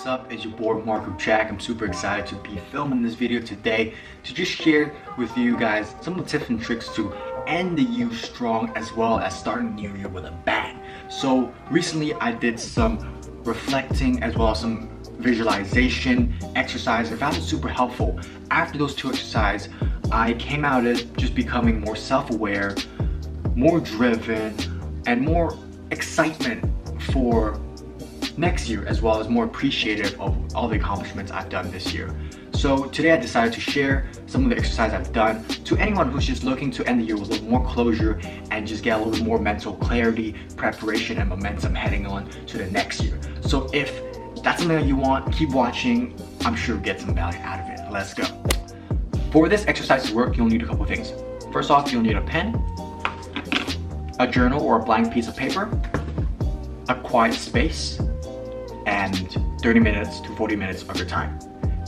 what's up? It's your boy Marco Jack. I'm super excited to be filming this video today to just share with you guys some of the tips and tricks to end the year strong as well as starting the new year with a bang. So recently I did some reflecting as well as some visualization exercise. I found it super helpful. After those two exercises, I came out of it just becoming more self-aware, more driven, and more excitement for next year, as well as more appreciative of all the accomplishments I've done this year. So today I decided to share some of the exercise I've done to anyone who's just looking to end the year with a little more closure and just get a little bit more mental clarity, preparation, and momentum heading on to the next year. So if that's something that you want, keep watching. I'm sure you'll get some value out of it. Let's go. For this exercise to work, you'll need a couple things. First off, you'll need a pen, a journal or a blank piece of paper, a quiet space, and 30 minutes to 40 minutes of your time.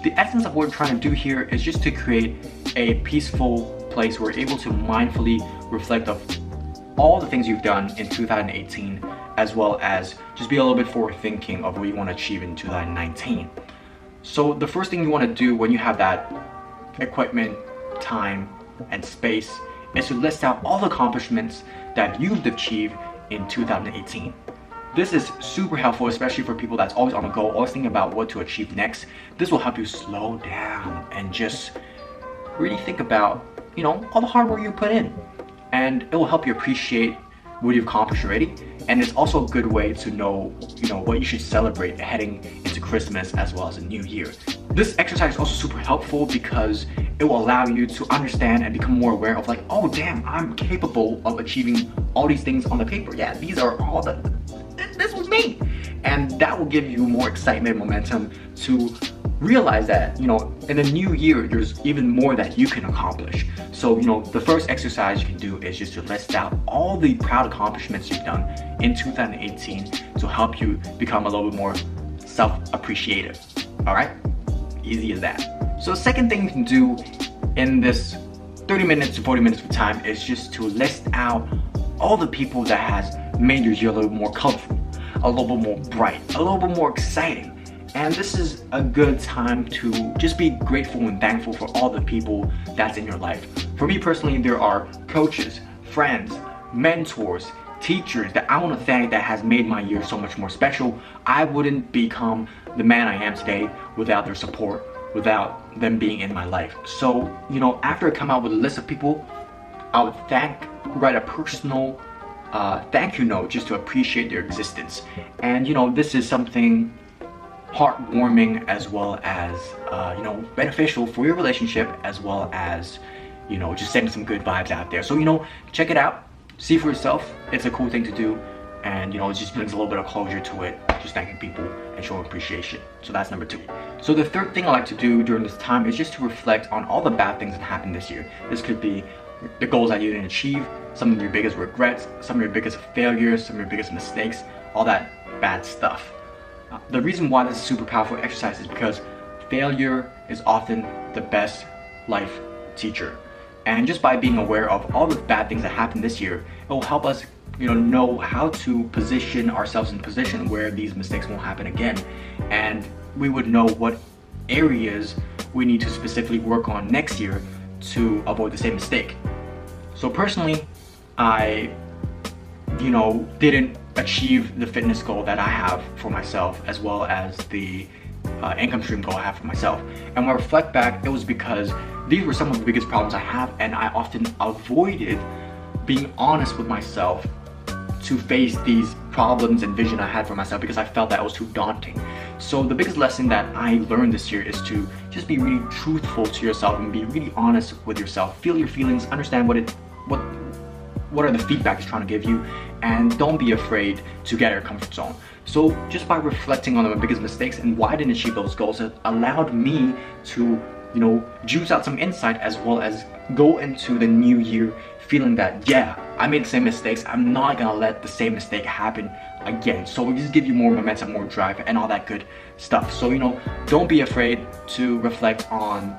The essence of what we're trying to do here is just to create a peaceful place where you're able to mindfully reflect of all the things you've done in 2018, as well as just be a little bit forward thinking of what you want to achieve in 2019. So the first thing you want to do when you have that equipment, time, and space is to list out all the accomplishments that you've achieved in 2018. This is super helpful, especially for people that's always on the go, always thinking about what to achieve next. This will help you slow down and just really think about, all the hard work you put in. And it will help you appreciate what you've accomplished already. And it's also a good way to know, what you should celebrate heading into Christmas as well as the new year. This exercise is also super helpful because it will allow you to understand and become more aware of oh damn, I'm capable of achieving all these things on the paper. Yeah, these are all this was me. And that will give you more excitement and momentum to realize that, in the new year, there's even more that you can accomplish. So, the first exercise you can do is just to list out all the proud accomplishments you've done in 2018 to help you become a little bit more self-appreciative. All right? Easy as that. So the second thing you can do in this 30 minutes to 40 minutes of time is just to list out all the people that has made your year a little more colorful, a little bit more bright, a little bit more exciting. And this is a good time to just be grateful and thankful for all the people that's in your life. For me personally, there are coaches, friends, mentors, teachers that I want to thank that has made my year so much more special. I wouldn't become the man I am today without their support, without them being in my life. So, after I come out with a list of people, I would write a personal thank you note just to appreciate their existence. And this is something heartwarming as well as beneficial for your relationship, as well as just sending some good vibes out there. So check it out, see for yourself. It's a cool thing to do, and it just brings a little bit of closure to it, just thanking people and showing appreciation. So that's number 2. So the third thing I like to do during this time is just to reflect on all the bad things that happened this year. This could be the goals that you didn't achieve, some of your biggest regrets, some of your biggest failures, some of your biggest mistakes, all that bad stuff. The reason why this is a super powerful exercise is because failure is often the best life teacher. And just by being aware of all the bad things that happened this year, it will help us know how to position ourselves in a position where these mistakes won't happen again. And we would know what areas we need to specifically work on next year to avoid the same mistake. So personally, I didn't achieve the fitness goal that I have for myself, as well as the income stream goal I have for myself. And when I reflect back, it was because these were some of the biggest problems I have, and I often avoided being honest with myself to face these problems and vision I had for myself because I felt that it was too daunting. So the biggest lesson that I learned this year is to just be really truthful to yourself and be really honest with yourself. Feel your feelings, understand what are the feedback it's trying to give you, and don't be afraid to get out of your comfort zone. So just by reflecting on my biggest mistakes and why I didn't achieve those goals, it allowed me to juice out some insight, as well as go into the new year feeling that, yeah, I made the same mistakes, I'm not gonna let the same mistake happen again. So it just give you more momentum, more drive, and all that good stuff. So don't be afraid to reflect on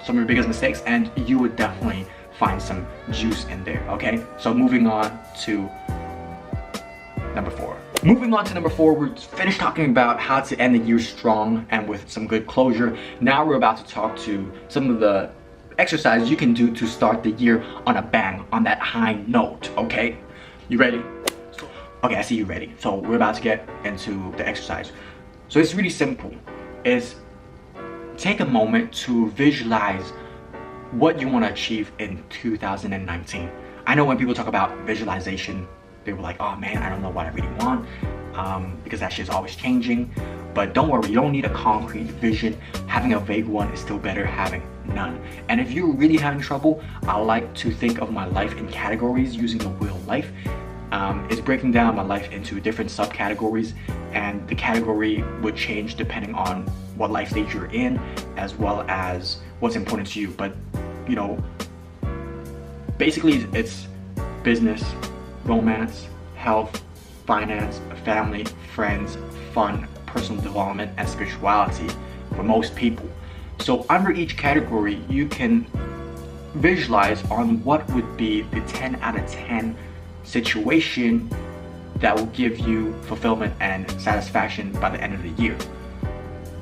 some of your biggest mistakes, and you would definitely find some juice in there. Okay, so moving on to number 4. Moving on to number 4, we're finished talking about how to end the year strong and with some good closure. Now we're about to talk to some of the exercises you can do to start the year on a bang, on that high note, okay? You ready? Okay, I see you ready. So we're about to get into the exercise. So it's really simple. It's take a moment to visualize what you want to achieve in 2019. I know when people talk about visualization, they were like, oh man, I don't know what I really want, because that shit's always changing. But don't worry, you don't need a concrete vision. Having a vague one is still better having none. And if you're really having trouble, I like to think of my life in categories using the wheel of life. It's breaking down my life into different subcategories, and the category would change depending on what life stage you're in, as well as what's important to you. But you know, basically it's business, romance, health, finance, family, friends, fun, personal development, and spirituality for most people. So under each category, you can visualize on what would be the 10 out of 10 situation that will give you fulfillment and satisfaction by the end of the year.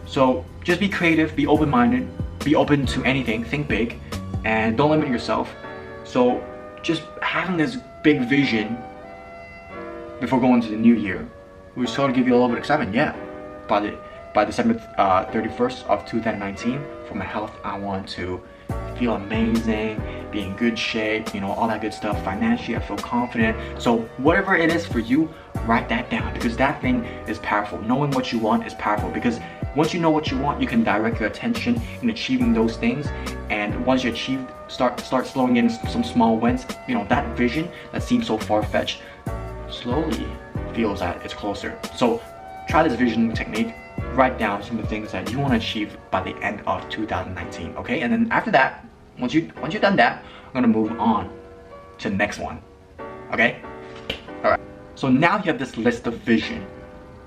So just be creative, be open-minded, be open to anything, think big, and don't limit yourself. So just having this big vision before going to the new year will sort of give you a little bit of excitement. Yeah, by December 31st of 2019, for my health, I want to feel amazing, be in good shape, you know, all that good stuff. Financially, I feel confident. So whatever it is for you, write that down, because that thing is powerful. Knowing what you want is powerful, because once you know what you want, you can direct your attention in achieving those things. And once you achieve, start slowing in some small wins. You know, that vision that seems so far-fetched slowly feels that it's closer. So try this vision technique. Write down some of the things that you want to achieve by the end of 2019, okay? And then after that, once you've done that, I'm gonna move on to the next one, okay? All right. So now you have this list of vision.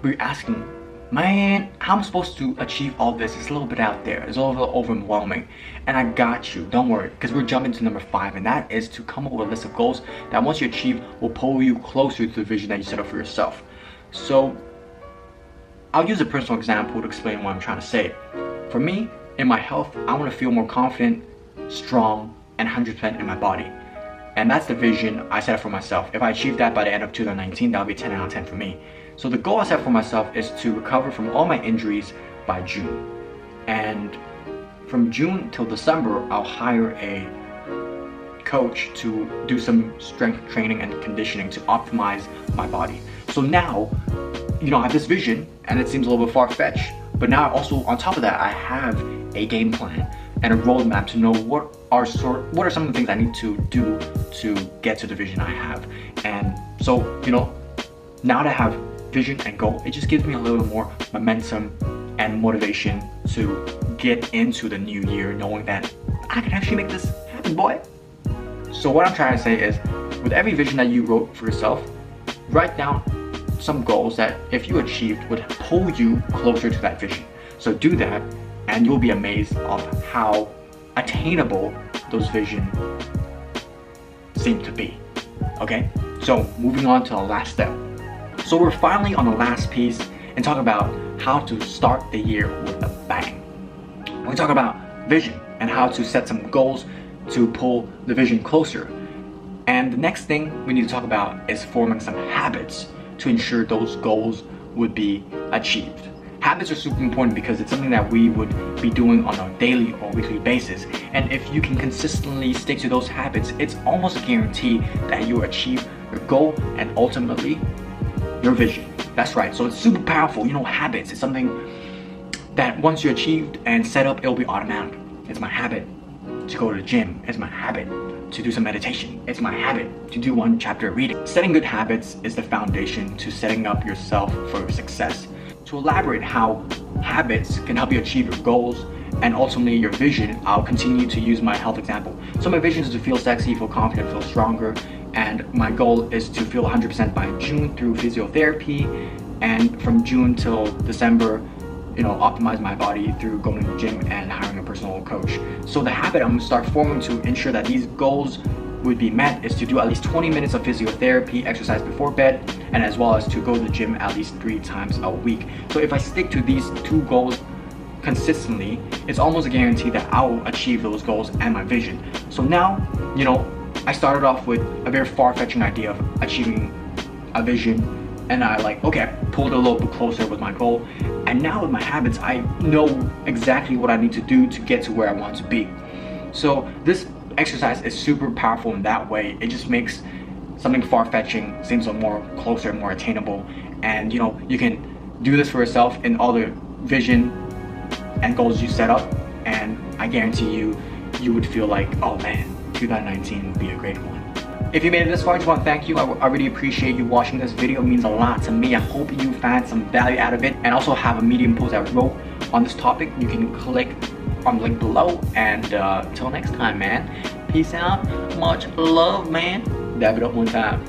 We're asking, man, how am I supposed to achieve all this? It's a little bit out there. It's a little overwhelming. And I got you. Don't worry, because we're jumping to number 5, and that is to come up with a list of goals that once you achieve will pull you closer to the vision that you set up for yourself. So I'll use a personal example to explain what I'm trying to say. For me, in my health, I want to feel more confident, strong, and 100% in my body. And that's the vision I set up for myself. If I achieve that by the end of 2019, that'll be 10 out of 10 for me. So the goal I set for myself is to recover from all my injuries by June. And from June till December, I'll hire a coach to do some strength training and conditioning to optimize my body. So now, you know, I have this vision, and it seems a little bit far-fetched, but now also on top of that, I have a game plan and a roadmap to know what are some of the things I need to do to get to the vision I have. And so, you know, now that I have vision and goal, it just gives me a little more momentum and motivation to get into the new year knowing that I can actually make this happen, boy. So what I'm trying to say is, with every vision that you wrote for yourself, write down some goals that if you achieved would pull you closer to that vision. So do that, and you'll be amazed of how attainable those visions seem to be. Okay, so moving on to the last step. So we're finally on the last piece and talk about how to start the year with a bang. We talk about vision and how to set some goals to pull the vision closer. And the next thing we need to talk about is forming some habits to ensure those goals would be achieved. Habits are super important because it's something that we would be doing on a daily or weekly basis. And if you can consistently stick to those habits, it's almost a guarantee that you'll achieve your goal and ultimately your vision. That's right. So it's super powerful. You know, habits is something that once you achieved and set up, it'll be automatic. It's my habit to go to the gym. It's my habit to do some meditation. It's my habit to do one chapter of reading. Setting good habits is the foundation to setting up yourself for success. To elaborate how habits can help you achieve your goals and ultimately your vision, I'll continue to use my health example. So my vision is to feel sexy, feel confident, feel stronger, and my goal is to feel 100% by June through physiotherapy, and from June till December, you know, optimize my body through going to the gym and hiring a personal coach. So the habit I'm gonna start forming to ensure that these goals would be met is to do at least 20 minutes of physiotherapy, exercise before bed, and as well as to go to the gym at least 3 times a week. So if I stick to these 2 goals consistently, it's almost a guarantee that I will achieve those goals and my vision. So now, you know, I started off with a very far-fetching idea of achieving a vision, and I pulled it a little bit closer with my goal, and now with my habits I know exactly what I need to do to get to where I want to be. So this exercise is super powerful in that way. It just makes something far-fetching seems more closer, more attainable, and you know, you can do this for yourself in all the vision and goals you set up, and I guarantee you would feel like, oh man, 2019 would be a great one. If you made it this far, I just want to thank you. I really appreciate you watching this video. It means a lot to me. I hope you found some value out of it, and also have a Medium post I wrote on this topic. You can click on the link below, and till next time, man, peace out, much love, man. Dab it up one time.